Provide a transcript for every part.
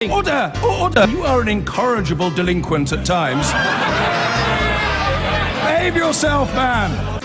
Order! Order! You are an incorrigible delinquent at times. Behave yourself, man!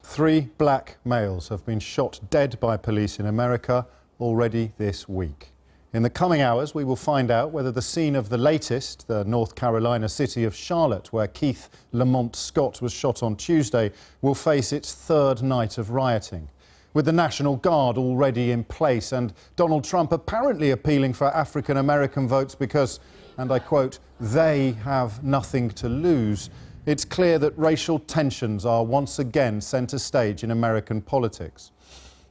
Three black males have been shot dead by police in America already this week. In the coming hours, we will find out whether the scene of the latest, the North Carolina city of Charlotte, where Keith Lamont Scott was shot on Tuesday, will face its third night of rioting. With the National Guard already in place and Donald Trump apparently appealing for African-American votes because, and I quote, they have nothing to lose, it's clear that racial tensions are once again centre stage in American politics.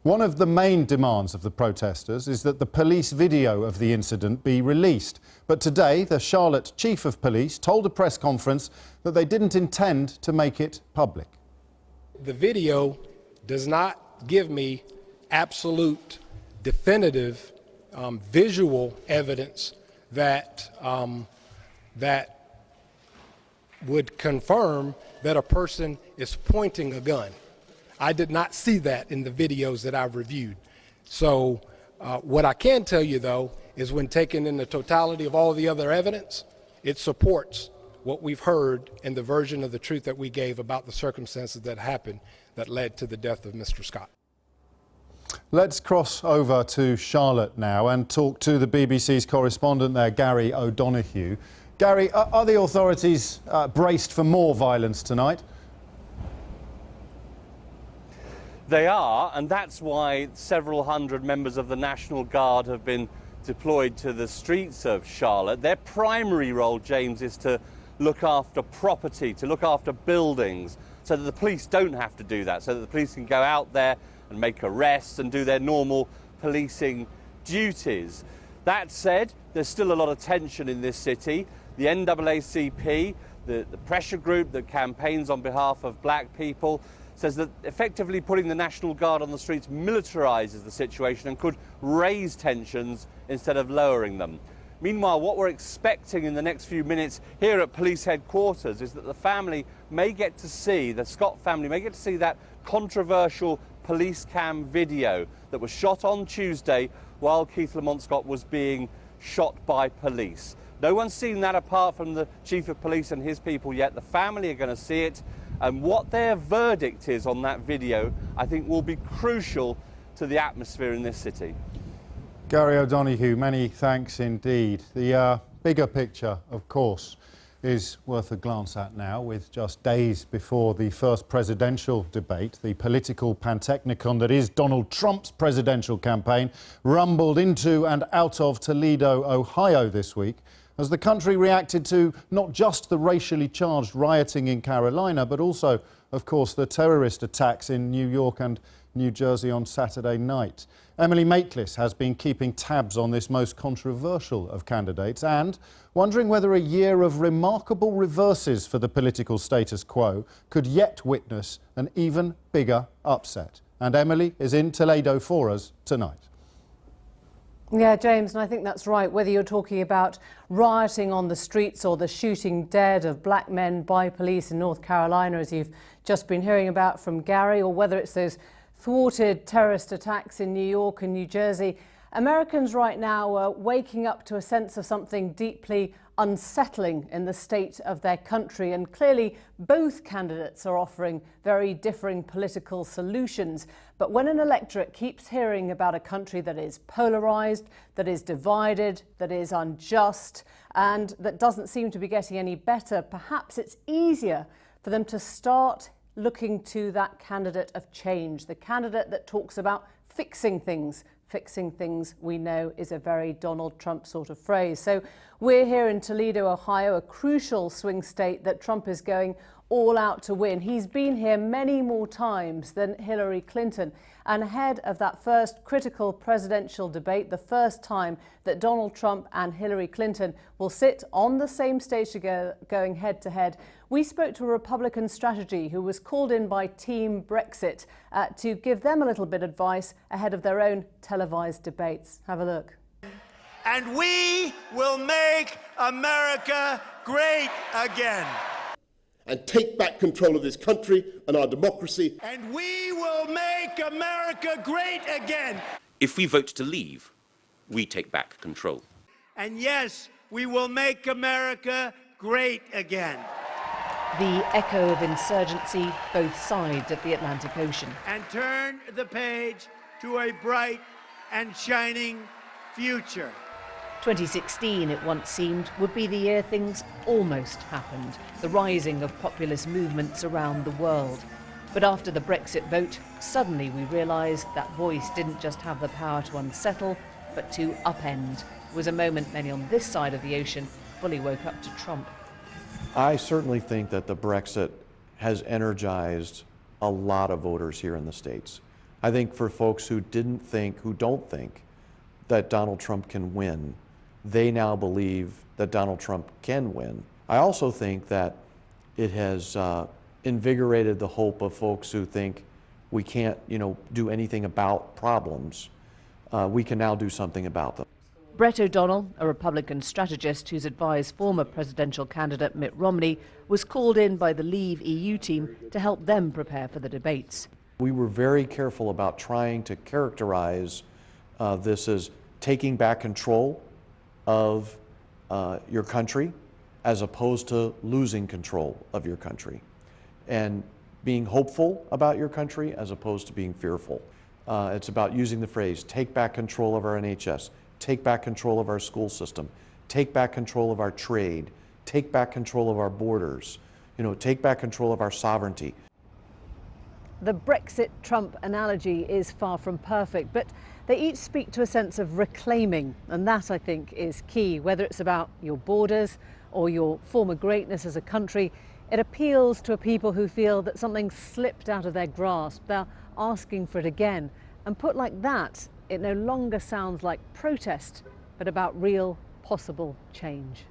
One of the main demands of the protesters is that the police video of the incident be released. But today, the Charlotte Chief of Police told a press conference that they didn't intend to make it public. The video does not give me absolute, definitive, visual evidence that would confirm that a person is pointing a gun. I did not see that in the videos that I've reviewed. So what I can tell you, though, is when taken in the totality of all the other evidence, it supports what we've heard in the version of the truth that we gave about the circumstances that happened that led to the death of Mr. Scott. Let's cross over to Charlotte now and talk to the BBC's correspondent there, Gary O'Donoghue. Gary, are the authorities braced for more violence tonight? They are, and that's why several hundred members of the National Guard have been deployed to the streets of Charlotte. Their primary role, James, is to look after property, to look after buildings, so that the police don't have to do that, so that the police can go out there and make arrests and do their normal policing duties. That said, there's still a lot of tension in this city. The NAACP, the pressure group that campaigns on behalf of black people, says that effectively putting the National Guard on the streets militarises the situation and could raise tensions instead of lowering them. Meanwhile, what we're expecting in the next few minutes here at police headquarters is that the family may get to see, the Scott family may get to see that controversial police cam video that was shot on Tuesday while Keith Lamont Scott was being shot by police. No one's seen that apart from the Chief of Police and his people yet. The family are going to see it. And what their verdict is on that video, I think, will be crucial to the atmosphere in this city. Gary O'Donoghue, many thanks indeed. The bigger picture, of course, is worth a glance at now, with just days before the first presidential debate. The political pantechnicon that is Donald Trump's presidential campaign rumbled into and out of Toledo, Ohio this week, as the country reacted to not just the racially charged rioting in Carolina, but also, of course, the terrorist attacks in New York and New Jersey on Saturday night. Emily Maitlis has been keeping tabs on this most controversial of candidates and wondering whether a year of remarkable reverses for the political status quo could yet witness an even bigger upset. And Emily is in Toledo for us tonight. Yeah, James, and I think that's right. Whether you're talking about rioting on the streets or the shooting dead of black men by police in North Carolina, as you've just been hearing about from Gary, or whether it's those thwarted terrorist attacks in New York and New Jersey, Americans right now are waking up to a sense of something deeply unsettling in the state of their country. And clearly, both candidates are offering very differing political solutions. But when an electorate keeps hearing about a country that is polarised, that is divided, that is unjust, and that doesn't seem to be getting any better, perhaps it's easier for them to start looking to that candidate of change, the candidate that talks about fixing things. Fixing things, we know, is a very Donald Trump sort of phrase. So we're here in Toledo, Ohio, a crucial swing state that Trump is going all out to win. He's been here many more times than Hillary Clinton. And ahead of that first critical presidential debate, the first time that Donald Trump and Hillary Clinton will sit on the same stage together, going head to head, we spoke to a Republican strategy who was called in by Team Brexit to give them a little bit of advice ahead of their own televised debates. Have a look. And we will make America great again. And take back control of this country and our democracy. And we will make America great again. If we vote to leave, we take back control. And yes, we will make America great again. The echo of insurgency, both sides of the Atlantic Ocean. And turn the page to a bright and shining future. 2016, it once seemed, would be the year things almost happened, the rising of populist movements around the world. But after the Brexit vote, suddenly we realised that voice didn't just have the power to unsettle, but to upend. It was a moment many on this side of the ocean fully woke up to Trump. I certainly think that the Brexit has energized a lot of voters here in the States. I think for folks who don't think that Donald Trump can win, they now believe that Donald Trump can win. I also think that it has invigorated the hope of folks who think we can't, do anything about problems. We can now do something about them. Brett O'Donnell, a Republican strategist who's advised former presidential candidate Mitt Romney, was called in by the Leave EU team to help them prepare for the debates. We were very careful about trying to characterize this as taking back control of your country as opposed to losing control of your country, and being hopeful about your country as opposed to being fearful. It's about using the phrase, take back control of our NHS, take back control of our school system, take back control of our trade, take back control of our borders, take back control of our sovereignty. The Brexit-Trump analogy is far from perfect, but they each speak to a sense of reclaiming, and that, I think, is key. Whether it's about your borders or your former greatness as a country, it appeals to a people who feel that something slipped out of their grasp. They're asking for it again. And put like that, it no longer sounds like protest, but about real, possible change.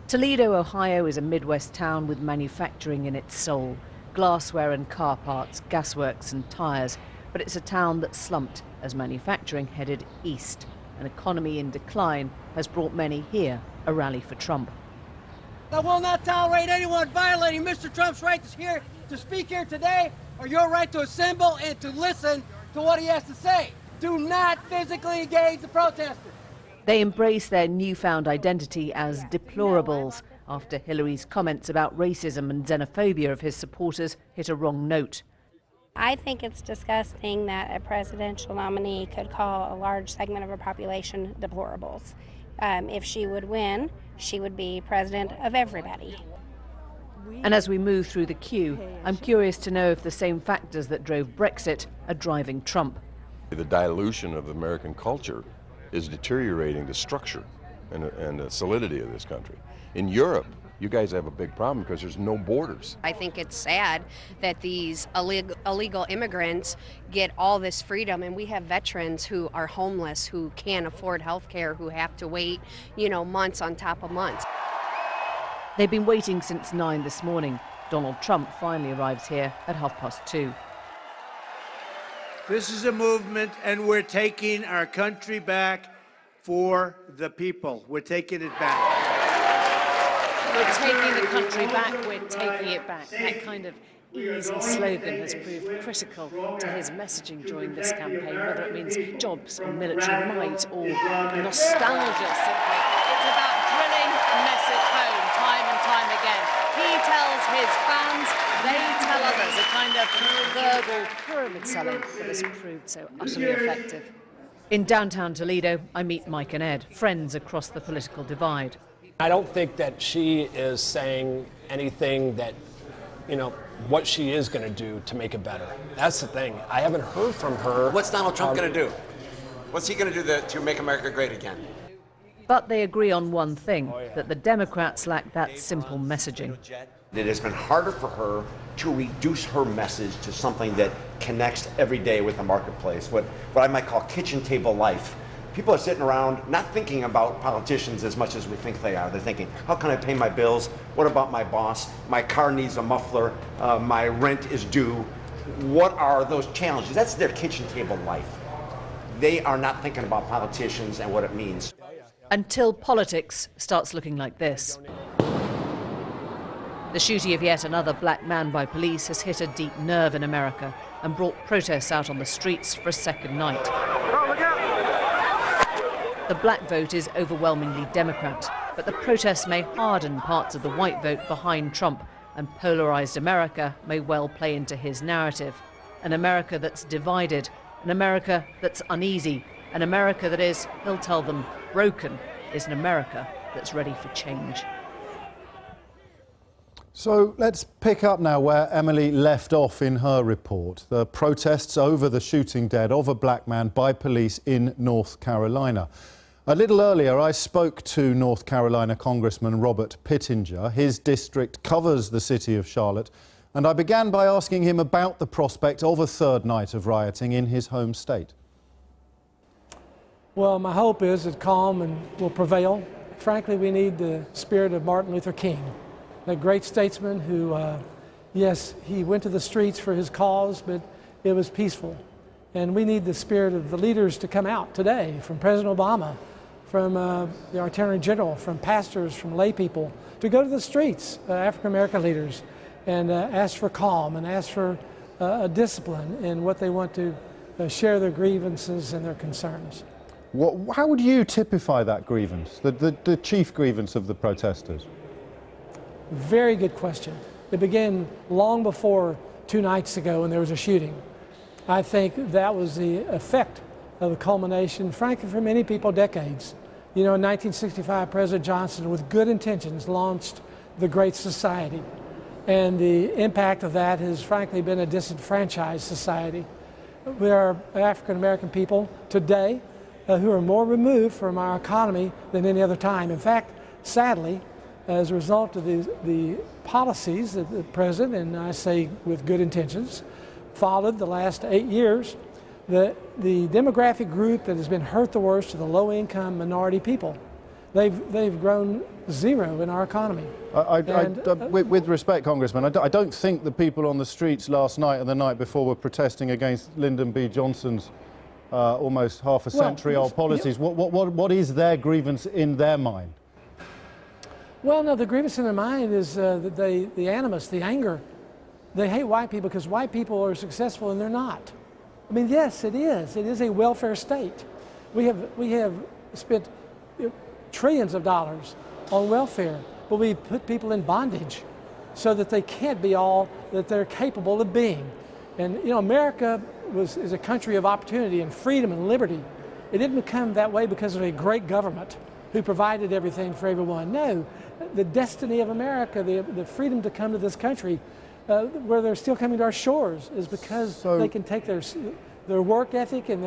Toledo, Ohio is a Midwest town with manufacturing in its soul. Glassware and car parts, gasworks and tyres. But it's a town that slumped as manufacturing headed east. An economy in decline has brought many here a rally for Trump. I will not tolerate anyone violating Mr. Trump's right to speak here today, or your right to assemble and to listen to what he has to say. Do not physically engage the protesters. They embrace their newfound identity as deplorables after Hillary's comments about racism and xenophobia of his supporters hit a wrong note. I think it's disgusting that a presidential nominee could call a large segment of our population deplorables. If she would win, she would be president of everybody. And as we move through the queue, I'm curious to know if the same factors that drove Brexit are driving Trump. The dilution of American culture is deteriorating the structure and the solidity of this country. In Europe, you guys have a big problem because there's no borders. I think it's sad that these illegal immigrants get all this freedom, and we have veterans who are homeless, who can't afford health care, who have to wait, months on top of months. They've been waiting since 9 this morning. Donald Trump finally arrives here at 2:30. This is a movement, and we're taking our country back for the people. We're taking it back. We're taking the country back, we're taking it back. That kind of easy slogan has proved critical to his messaging during this campaign, whether it means jobs or military might or nostalgia simply. It's about drilling a message home time and time again. He tells his fans, they tell others, a kind of verbal pyramid selling that has proved so utterly effective. In downtown Toledo, I meet Mike and Ed, friends across the political divide. I don't think that she is saying anything that, what she is going to do to make it better. That's the thing. I haven't heard from her. What's Donald Trump going to do? What's he going to do to make America great again? But they agree on one thing, that the Democrats lack that simple messaging. It has been harder for her to reduce her message to something that connects every day with the marketplace, what I might call kitchen table life. People are sitting around not thinking about politicians as much as we think they are. They're thinking, how can I pay my bills? What about my boss? My car needs a muffler. My rent is due. What are those challenges? That's their kitchen table life. They are not thinking about politicians and what it means. Until politics starts looking like this. The shooting of yet another black man by police has hit a deep nerve in America and brought protests out on the streets for a second night. The black vote is overwhelmingly Democrat, but the protests may harden parts of the white vote behind Trump, and polarized America may well play into his narrative. An America that's divided, an America that's uneasy, an America that is, he'll tell them, broken, is an America that's ready for change. So let's pick up now where Emily left off in her report. The protests over the shooting dead of a black man by police in North Carolina. A little earlier, I spoke to North Carolina Congressman Robert Pittenger. His district covers the city of Charlotte, and I began by asking him about the prospect of a third night of rioting in his home state. Well, my hope is that calm will prevail. Frankly, we need the spirit of Martin Luther King, that great statesman who, yes, he went to the streets for his cause, but it was peaceful. And we need the spirit of the leaders to come out today, from President Obama, from the Attorney General, from pastors, from lay people, to go to the streets, African American leaders, and ask for calm and ask for a discipline in what they want to share their grievances and their concerns. How would you typify that grievance, the chief grievance of the protesters? Very good question. It began long before 2 nights ago when there was a shooting. I think that was the effect of the culmination, frankly, for many people, decades. You know, in 1965, President Johnson, with good intentions, launched the Great Society. And the impact of that has, frankly, been a disenfranchised society. We are African-American people today who are more removed from our economy than any other time. In fact, sadly, as a result of the policies that the President, and I say with good intentions, followed the last 8 years, the demographic group that has been hurt the worst are the low-income minority people. They've grown zero in our economy. With respect, Congressman, I don't think the people on the streets last night and the night before were protesting against Lyndon B. Johnson's almost half a century-old policies. What is their grievance in their mind? Well, no, the grievance in their mind is the animus, the anger. They hate white people because white people are successful and they're not. I mean, yes, it is. It is a welfare state. We have spent trillions of dollars on welfare, but we put people in bondage so that they can't be all that they're capable of being. And you know, America is a country of opportunity and freedom and liberty. It didn't become that way because of a great government who provided everything for everyone. No, the destiny of America, the freedom to come to this country, where they're still coming to our shores, is because they can take their work ethic and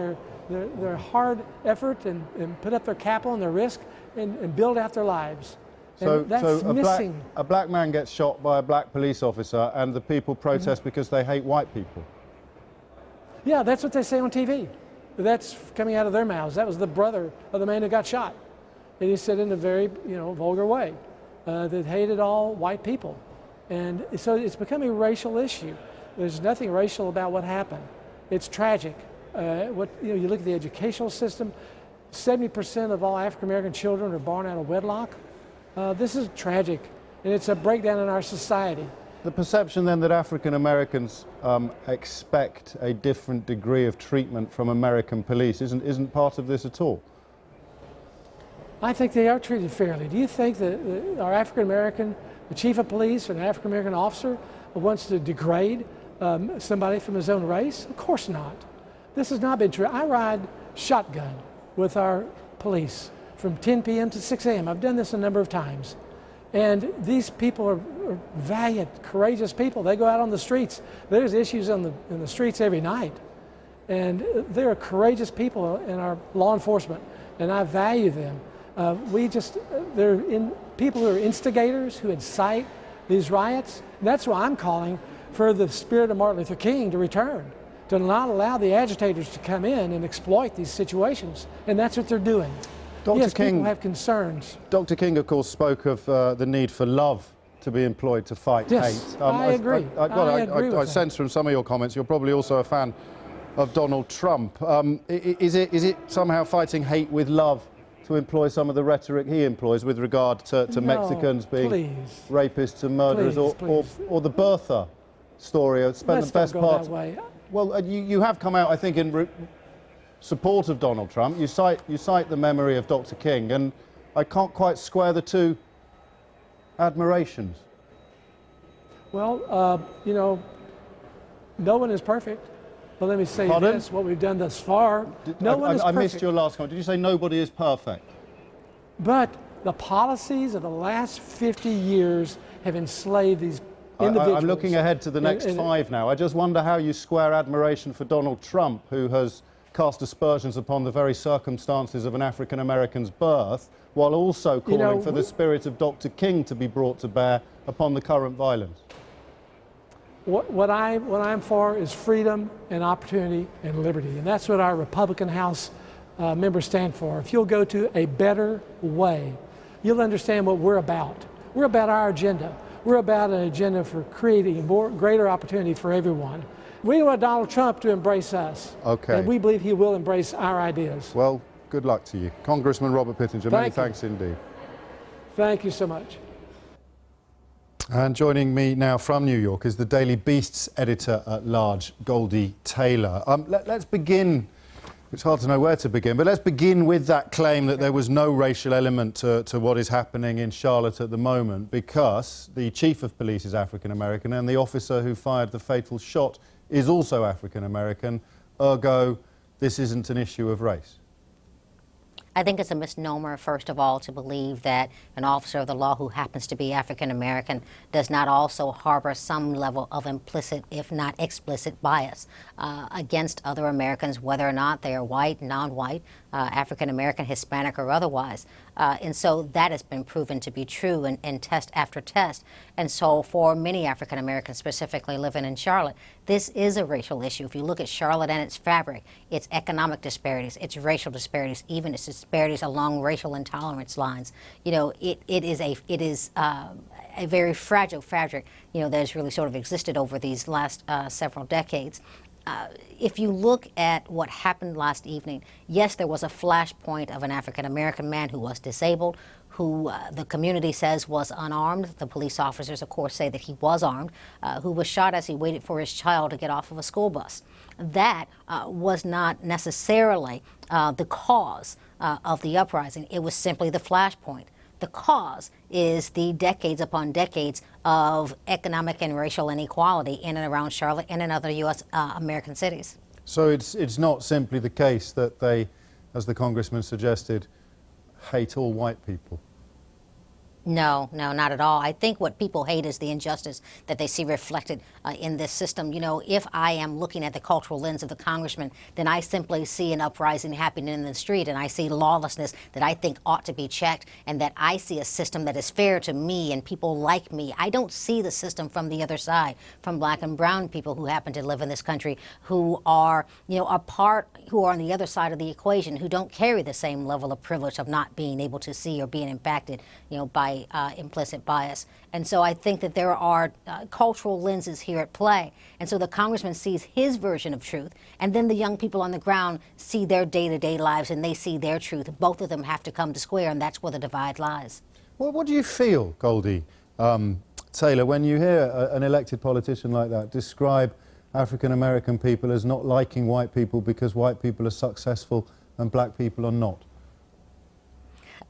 their hard effort and put up their capital and their risk and build out their lives. So missing. A black man gets shot by a black police officer and the people protest because they hate white people. Yeah, that's what they say on TV. That's coming out of their mouths. That was the brother of the man who got shot. And he said in a very, vulgar way that hated all white people. And so it's become a racial issue. There's nothing racial about what happened. It's tragic. You look at the educational system, 70% of all African American children are born out of wedlock. This is tragic, and it's a breakdown in our society. The perception then that African Americans expect a different degree of treatment from American police isn't part of this at all. I think they are treated fairly. Do you think that our African American, the chief of police, an African American officer, wants to degrade somebody from his own race? Of course not. This has not been true. I ride shotgun with our police from 10 p.m. to 6 a.m. I've done this a number of times. And these people are valiant, courageous people. They go out on the streets. There's issues in the streets every night. And they're courageous people in our law enforcement, and I value them. They're people who are instigators, who incite these riots. That's why I'm calling for the spirit of Martin Luther King to return, to not allow the agitators to come in and exploit these situations. And that's what they're doing. Yes, people have concerns. Dr. King, of course, spoke of the need for love to be employed to fight hate. I agree. I sense from some of your comments you're probably also a fan of Donald Trump. Is it somehow fighting hate with love to employ some of the rhetoric he employs with regard to No, Mexicans being please. rapists and murderers, or the birther story? I've spent the best part. That way. Well, you have come out, I think, in support of Donald Trump. You cite the memory of Dr. King, and I can't quite square the two admirations. Well, you know, no one is perfect. But let me say Pardon? this, what we've done thus far, no one is perfect. I missed your last comment. Did you say nobody is perfect? But the policies of the last 50 years have enslaved these individuals. I'm looking ahead to the next 5 now. I just wonder how you square admiration for Donald Trump, who has cast aspersions upon the very circumstances of an African American's birth, while also calling for the spirit of Dr. King to be brought to bear upon the current violence. What I'm for is freedom and opportunity and liberty, and that's what our Republican House members stand for. If you'll go to a better way, you'll understand what we're about. We're about our agenda. We're about an agenda for creating greater opportunity for everyone. We want Donald Trump to embrace us. Okay. And we believe he will embrace our ideas. Well, good luck to you. Congressman Robert Pittenger, many thanks indeed. Thank you so much. And joining me now from New York is the Daily Beast's editor-at-large, Goldie Taylor. Let's begin, it's hard to know where to begin, but let's begin with that claim that there was no racial element to what is happening in Charlotte at the moment, because the chief of police is African-American and the officer who fired the fatal shot is also African-American, ergo, this isn't an issue of race. I think it's a misnomer, first of all, to believe that an officer of the law who happens to be African-American does not also harbor some level of implicit, if not explicit, bias against other Americans, whether or not they are white, non-white, African-American, Hispanic, or otherwise. And so that has been proven to be true in test after test. And so for many African-Americans, specifically living in Charlotte, this is a racial issue. If you look at Charlotte and its fabric, its economic disparities, its racial disparities, even its disparities along racial intolerance lines, you know, it is a very fragile fabric, you know, that has really sort of existed over these last several decades. If you look at what happened last evening, yes, there was a flashpoint of an African-American man who was disabled, who the community says was unarmed. The police officers, of course, say that he was armed, who was shot as he waited for his child to get off of a school bus. That was not necessarily the cause of the uprising. It was simply the flashpoint. The cause is the decades upon decades of economic and racial inequality in and around Charlotte and in other U.S. American cities. So it's not simply the case that they, as the congressman suggested, hate all white people? No, not at all. I think what people hate is the injustice that they see reflected in this system. You know, if I am looking at the cultural lens of the congressman, then I simply see an uprising happening in the street, and I see lawlessness that I think ought to be checked, and that I see a system that is fair to me and people like me. I don't see the system from the other side, from black and brown people who happen to live in this country, who are, you know, who are on the other side of the equation, who don't carry the same level of privilege of not being able to see or being impacted, you know, by implicit bias. And so I think that there are cultural lenses here at play. And so the congressman sees his version of truth, and then the young people on the ground see their day-to-day lives and they see their truth. Both of them have to come to square, and that's where the divide lies. Well, what do you feel, Goldie Taylor, when you hear an elected politician like that describe African-American people as not liking white people because white people are successful and black people are not?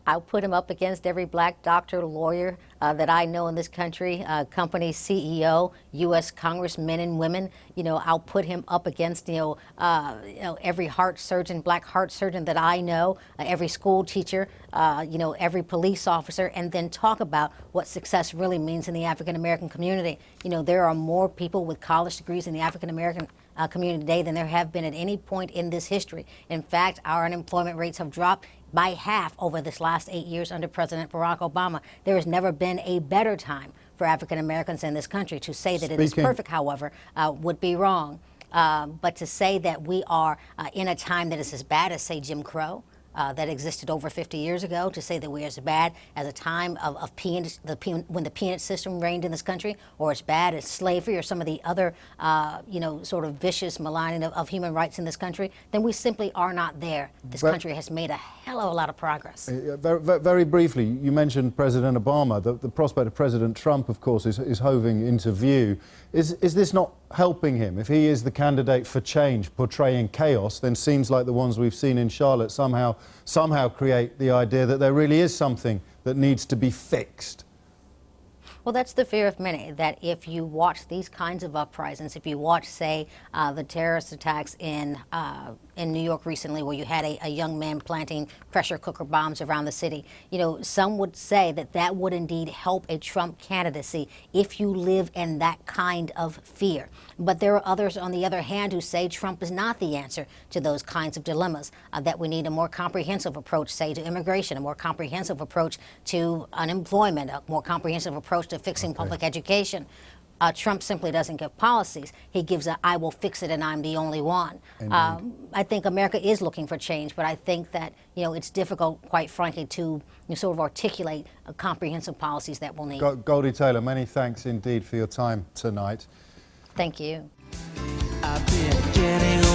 I'll put him up against every black doctor, lawyer that I know in this country, company CEO, U.S. congressmen and women. You know, I'll put him up against, every heart surgeon, black heart surgeon that I know, every school teacher, every police officer, and then talk about what success really means in the African-American community. You know, there are more people with college degrees in the African-American community today than there have been at any point in this history. In fact, our unemployment rates have dropped by half over this last 8 years under President Barack Obama. There has never been a better time for African Americans in this country. To say that it is perfect, however, would be wrong. But to say that we are in a time that is as bad as, say, Jim Crow, that existed over 50 years ago to say that we're as bad as a time of when the peanut system reigned in this country, or as bad as slavery or some of the other, sort of vicious maligning of human rights in this country, then we simply are not there. This country has made a hell of a lot of progress. Very briefly, you mentioned President Obama. The prospect of President Trump, of course, is hovering into view. Is this not helping him? If he is the candidate for change, portraying chaos, then seems like the ones we've seen in Charlotte somehow create the idea that there really is something that needs to be fixed. Well, that's the fear of many, that if you watch these kinds of uprisings, if you watch, say, the terrorist attacks in New York recently, where you had a young man planting pressure cooker bombs around the city, some would say that that would indeed help a Trump candidacy if you live in that kind of fear. But there are others, on the other hand, who say Trump is not the answer to those kinds of dilemmas, that we need a more comprehensive approach, say, to immigration, a more comprehensive approach to unemployment, a more comprehensive approach to fixing public education. Trump simply doesn't give policies. He gives a "I will fix it and I'm the only one." I think America is looking for change, but I think that it's difficult, quite frankly, to sort of articulate comprehensive policies that we'll need. Goldie Taylor, many thanks indeed for your time tonight. Thank you. I've been getting